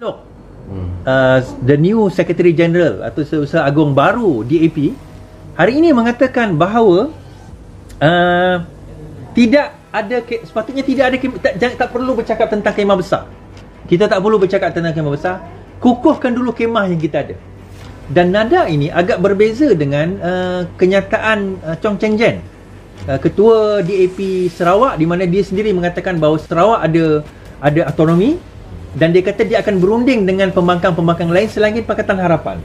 Look, the new Secretary General atau Setiausaha Agung baru DAP hari ini mengatakan bahawa tidak ada sepatutnya tidak ada tak perlu bercakap tentang kemah besar. Kita tak perlu bercakap tentang kemah besar. Kukuhkan dulu kemah yang kita ada. Dan nada ini agak berbeza dengan kenyataan Chong Cheng Jen, ketua DAP Sarawak, di mana dia sendiri mengatakan bahawa Sarawak ada autonomi dan dia kata dia akan berunding dengan pembangkang-pembangkang lain selain Pakatan Harapan.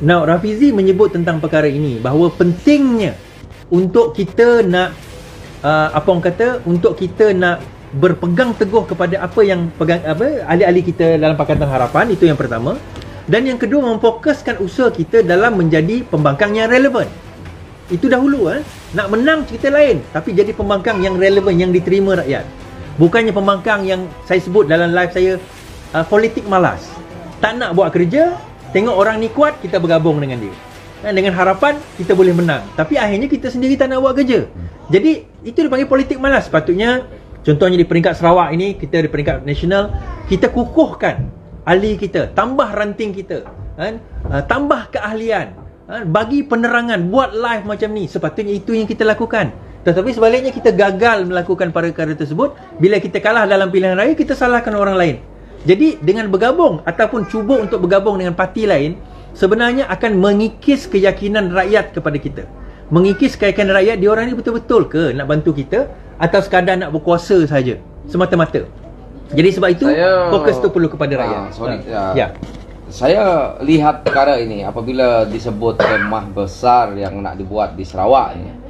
Now, Rafizi menyebut tentang perkara ini bahawa pentingnya untuk kita nak untuk kita nak berpegang teguh kepada apa yang ahli-ahli kita dalam Pakatan Harapan. Itu yang pertama. Dan yang kedua, memfokuskan usaha kita dalam menjadi pembangkang yang relevan. Itu dahulu nak menang cerita lain, tapi jadi pembangkang yang relevan, yang diterima rakyat. Bukannya pembangkang yang saya sebut dalam live saya, politik malas. Tak nak buat kerja, tengok orang ni kuat, kita bergabung dengan dia. Dengan harapan kita boleh menang. Tapi akhirnya kita sendiri tak nak buat kerja. Jadi itu dipanggil politik malas. Sepatutnya, contohnya di peringkat Sarawak ini, kita di peringkat nasional, kita kukuhkan ahli kita, tambah ranting kita, tambah keahlian, bagi penerangan, buat live macam ni. Sepatutnya itu yang kita lakukan. Tetapi sebaliknya kita gagal melakukan perkara tersebut. Bila kita kalah dalam pilihan raya, kita salahkan orang lain. Jadi dengan bergabung ataupun cuba untuk bergabung dengan parti lain, sebenarnya akan mengikis keyakinan rakyat kepada kita. Mengikis keyakinan rakyat, dia orang ni betul-betul ke nak bantu kita atau sekadar nak berkuasa saja semata-mata. Jadi sebab itu fokus tu perlu kepada rakyat. Saya lihat perkara ini apabila disebut kemah besar yang nak dibuat di Sarawak ini.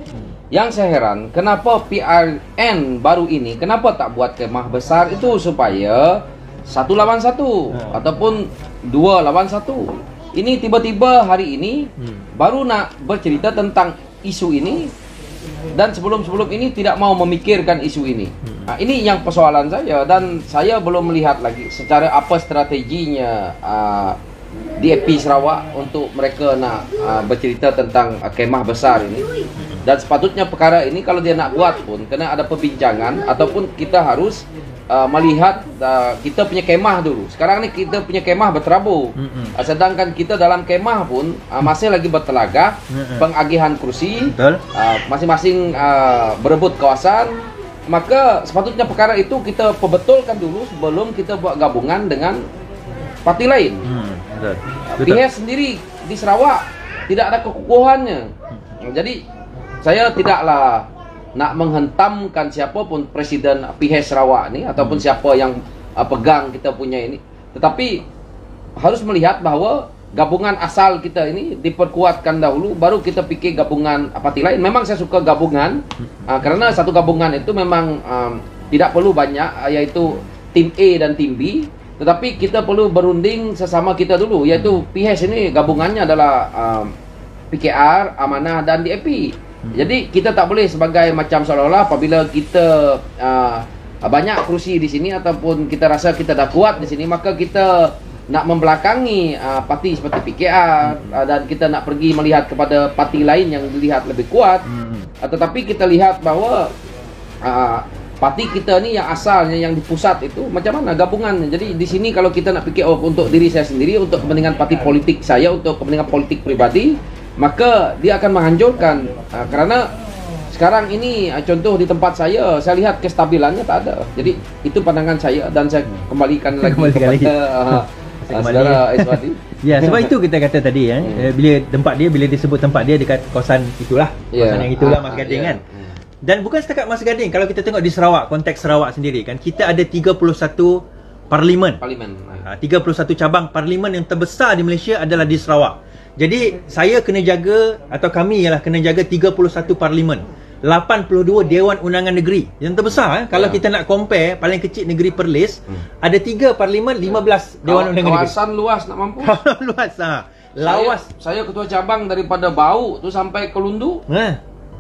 Yang saya heran, kenapa PRN baru ini kenapa tak buat kemah besar itu supaya 1 lawan 1 ataupun 2 lawan 1. Ini tiba-tiba hari ini baru nak bercerita tentang isu ini, dan sebelum-sebelum ini tidak mau memikirkan isu ini. Ini yang persoalan saya, dan saya belum melihat lagi secara apa strateginya DAP Sarawak untuk mereka nak bercerita tentang kemah besar ini. Dan sepatutnya perkara ini kalau dia nak buat pun kena ada perbincangan, ataupun kita harus melihat kita punya kemah dulu. Sekarang ni kita punya kemah berterabur, sedangkan kita dalam kemah pun masih lagi bertelagah, pengagihan kursi, masing-masing berebut kawasan. Maka sepatutnya perkara itu kita perbetulkan dulu sebelum kita buat gabungan dengan parti lain. PIHS sendiri di Sarawak tidak ada kekukuhannya. Jadi saya tidaklah nak menghentamkan siapapun presiden PIHS Sarawak ni ataupun siapa yang pegang kita punya ini. Tetapi harus melihat bahawa gabungan asal kita ini diperkuatkan dahulu, baru kita fikir gabungan parti lain. Memang saya suka gabungan, kerana satu gabungan itu memang tidak perlu banyak, iaitu tim A dan tim B. Tetapi kita perlu berunding sesama kita dulu, iaitu PIHS ini gabungannya adalah PKR, Amanah dan DAP. Jadi kita tak boleh sebagai macam seolah-olah apabila kita banyak kerusi di sini ataupun kita rasa kita dah kuat di sini, maka kita nak membelakangi parti seperti PKR dan kita nak pergi melihat kepada parti lain yang dilihat lebih kuat. Tetapi kita lihat bahawa parti kita ni yang asalnya yang di pusat itu macam mana gabungannya. Jadi di sini kalau kita nak fikir untuk diri saya sendiri, untuk kepentingan parti politik saya, untuk kepentingan politik pribadi, maka dia akan menghancurkan. Kerana sekarang ini contoh di tempat saya lihat kestabilannya tak ada. Jadi itu pandangan saya, dan saya kembalikan lagi kepada saudara Iswati. Ya, sebab itu kita kata tadi bila disebut tempat dia dekat kawasan itulah, kawasan yang itulah Mas Gading kan. Dan bukan setakat Mas Gading, kalau kita tengok di Sarawak, konteks Sarawak sendiri kan, kita ada 31 parlimen. 31 cabang parlimen yang terbesar di Malaysia adalah di Sarawak. Jadi saya kena jaga, atau kami ialah kena jaga 31 parlimen, 82 Dewan Undangan Negeri yang terbesar. Kalau kita nak compare, paling kecil negeri Perlis ada 3 parlimen, 15 Dewan Undangan Negeri. Kawasan luas nak mampu. Luas lawas. Saya ketua cabang daripada Bau tu sampai ke Lundu.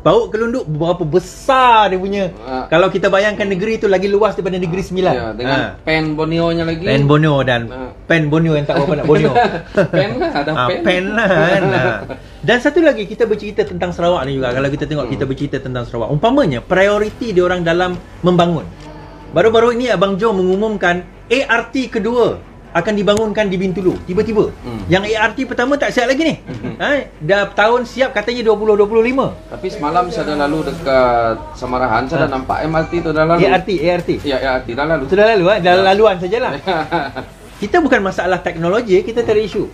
Bau ke Lundu berapa besar dia punya. Kalau kita bayangkan negeri tu lagi luas daripada negeri Sembilan. Ya, dengan Pen Borneo-nya lagi. Pen Borneo dan Pen Borneo yang tak berapa nak Borneo. Pen lah, ada pen. Pen lah kan. Dan satu lagi, kita bercerita tentang Sarawak ni juga. Kalau kita tengok kita bercerita tentang Sarawak, umpamanya prioriti dia orang dalam membangun. Baru-baru ini Abang Jo mengumumkan ART kedua akan dibangunkan di Bintulu tiba-tiba. Yang ART pertama tak siap lagi ni. Dah tahun siap katanya 2025. Tapi semalam saya dah lalu dekat Samarahan, saya dah nampak MRT tu dah lalu. ART. Ya, ART dah lalu. Sudah lalu dah laluan sajalah. Kita bukan masalah teknologi, kita tak ada isu.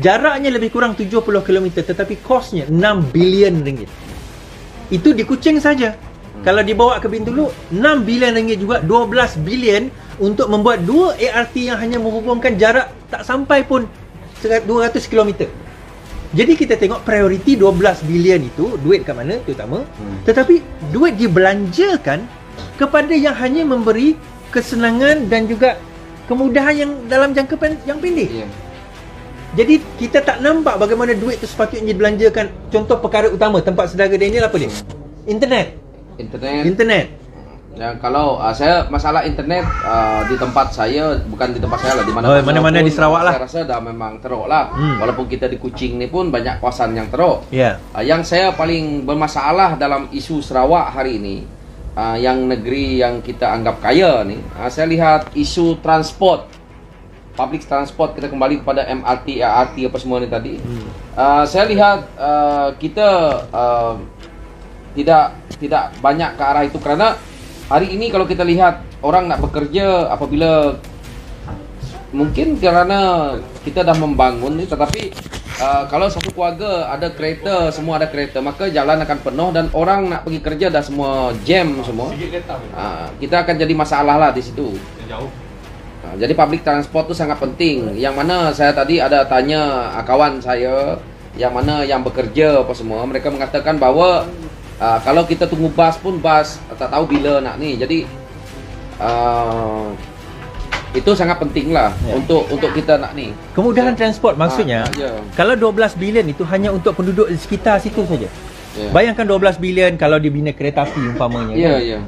Jaraknya lebih kurang 70 km tetapi kosnya 6 bilion ringgit. Itu di Kuching saja. Kalau dibawa ke Bintulu 6 bilion ringgit juga, 12 bilion untuk membuat 2 ART yang hanya menghubungkan jarak tak sampai pun 200 km. Jadi kita tengok prioriti 12 bilion itu duit kat mana terutama, tetapi duit dibelanjakan kepada yang hanya memberi kesenangan dan juga kemudahan yang dalam jangka yang pendek. Jadi kita tak nampak bagaimana duit itu sepatutnya dibelanjakan. Contoh perkara utama tempat saudara Daniel apa dia? Internet. Ya, kalau saya masalah internet di tempat saya, bukan di tempat saya lah, di mana-mana di Sarawak lah. Saya rasa dah memang teruk lah. Walaupun kita di Kuching ni pun banyak kawasan yang teruk. Yang saya paling bermasalah dalam isu Sarawak hari ini, yang negeri yang kita anggap kaya ni, saya lihat isu transport, public transport. Kita kembali kepada MRT, ART apa semua ni tadi. Saya lihat kita tidak banyak ke arah itu, kerana hari ini kalau kita lihat orang nak bekerja apabila mungkin kerana kita dah membangun ni, tetapi kalau satu keluarga ada kereta, semua ada kereta, maka jalan akan penuh dan orang nak pergi kerja dah semua jam semua. Kita akan jadi masalah lah di situ. Jadi public transport tu sangat penting. Yang mana saya tadi ada tanya kawan saya yang mana yang bekerja apa semua, mereka mengatakan bahawa kalau kita tunggu bas pun bas tak tahu bila nak ni. Jadi itu sangat penting lah untuk kita nak ni. Kemudahan transport maksudnya kalau 12 bilion itu hanya untuk penduduk di sekitar situ saja. Bayangkan 12 bilion kalau dibina kereta api umpamanya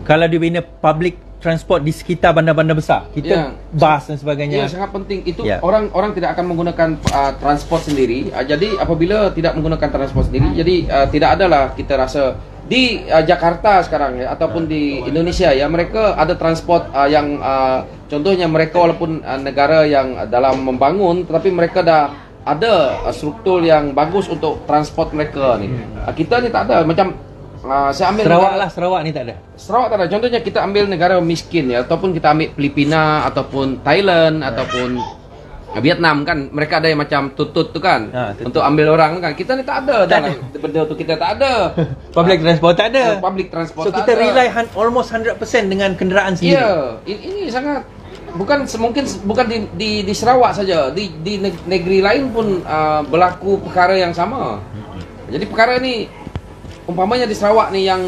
Kalau dibina public transport di sekitar bandar-bandar besar, kita bas dan sebagainya. Sangat penting itu. Orang tidak akan menggunakan transport sendiri. Jadi apabila tidak menggunakan transport sendiri, jadi tidak adalah kita rasa di Jakarta sekarang ataupun di Indonesia mereka ada transport yang contohnya mereka walaupun negara yang dalam membangun, tetapi mereka dah ada struktur yang bagus untuk transport mereka ni. Kita ni tak ada. Macam saya ambil Sarawak ni tak ada. Sarawak tak ada. Contohnya kita ambil negara miskin ataupun kita ambil Filipina ataupun Thailand ataupun Vietnam kan, mereka ada yang macam tutut tu kan, untuk ambil orang kan. Kita ni tak ada benda tu, kita tak ada. Public transport tak ada. Public transport so kita rely almost 100% dengan kenderaan sendiri. Ini sangat mungkin bukan di Sarawak saja, di negeri lain pun berlaku perkara yang sama. Jadi perkara ni umpamanya di Sarawak ni yang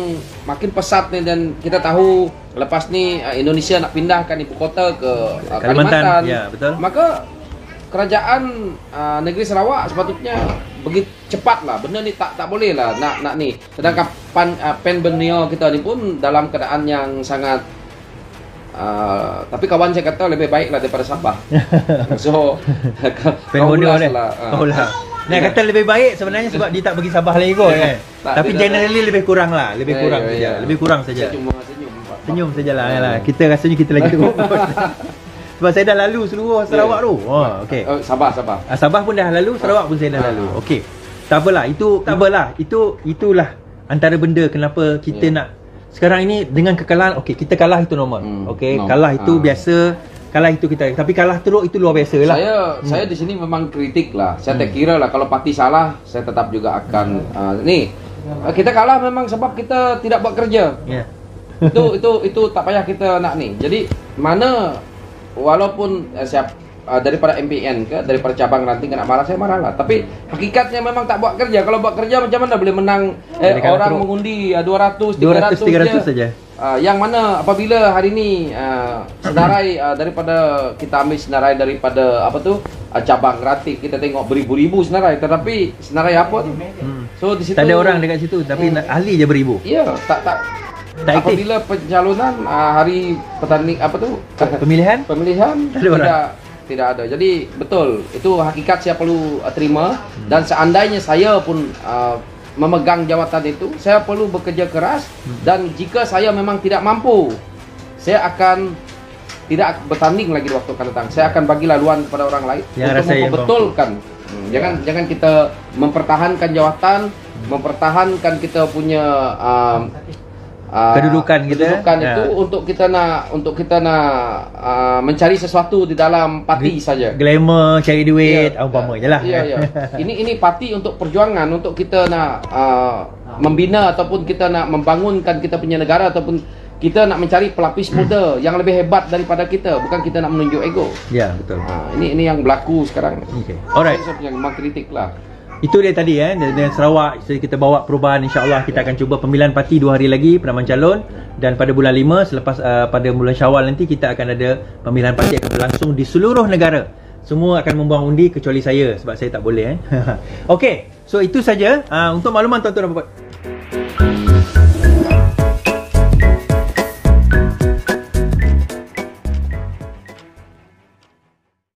makin pesat ni, dan kita tahu lepas ni Indonesia nak pindahkan ibu kota ke Kalimantan. Betul. Maka kerajaan negeri Sarawak sepatutnya begitu cepat lah. Benda ni tak boleh lah nak ni. Sedangkan Pen Borneo kita ni pun dalam keadaan yang sangat tapi kawan saya kata lebih baik lah daripada Sabah. So Pen Borneo ni nak kata lebih baik sebenarnya sebab dia tak pergi Sabah lagi kot kan. Tapi generally lebih kurang lah, lebih kurang saja. Senyum sajalah. Kita rasanya kita lagi teruk. Sebab saya dah lalu seluruh Sarawak tu. Okey. Sabah pun dah lalu, Sarawak pun saya dah lalu. Okey. Tak apalah, itulah antara benda kenapa kita nak sekarang ini dengan kekalahan. Okey, kita kalah itu normal. Okey, kalah itu biasa. Kalah itu kita, tapi kalah teruk itu luar biasa lah. Saya di sini memang kritik lah. Saya tak kira lah kalau parti salah, saya tetap juga akan kita kalah memang sebab kita tidak buat kerja. Itu tak payah kita nak ni. Jadi mana walaupun daripada MPN ke, daripada cabang ranting nak marah, saya marah lah. Tapi hakikatnya memang tak buat kerja. Kalau buat kerja macam mana boleh menang orang mengundi 200, 300 saja. Yang mana apabila hari ni senarai daripada kita ambil senarai daripada cabang ranting, kita tengok beribu-ribu senarai, tetapi senarai apa tu? So di situ tak ada orang dekat situ, tapi ahli je beribu. Apabila pencalonan hari pemilihan tidak ada. Jadi betul, itu hakikat saya perlu terima. Dan seandainya saya pun memegang jawatan itu, saya perlu bekerja keras. Dan jika saya memang tidak mampu, saya akan tidak bertanding lagi di waktu akan datang. Saya akan bagi laluan kepada orang lain Yang untuk rasa yang membetulkan. Jangan kita mempertahankan jawatan, mempertahankan kita punya kedudukan kita itu untuk kita nak mencari sesuatu di dalam parti saja. Glamour, cari duit, umpama je lah. Ya. Ini parti untuk perjuangan, untuk kita nak membina ataupun kita nak membangunkan kita punya negara, ataupun kita nak mencari pelapis muda yang lebih hebat daripada kita, bukan kita nak menunjuk ego. Ya, betul. Ini yang berlaku sekarang. Okay. Alright. Saya punya kritik lah. Itu dia tadi dengan Sarawak. So, kita bawa perubahan, insya-Allah kita akan cuba pemilihan parti 2 hari lagi, penamaan calon, dan pada bulan 5 selepas pada bulan Syawal nanti kita akan ada pemilihan parti akan berlangsung di seluruh negara. Semua akan membuang undi kecuali saya sebab saya tak boleh. Okey. So itu saja untuk makluman tuan-tuan dan puan-puan.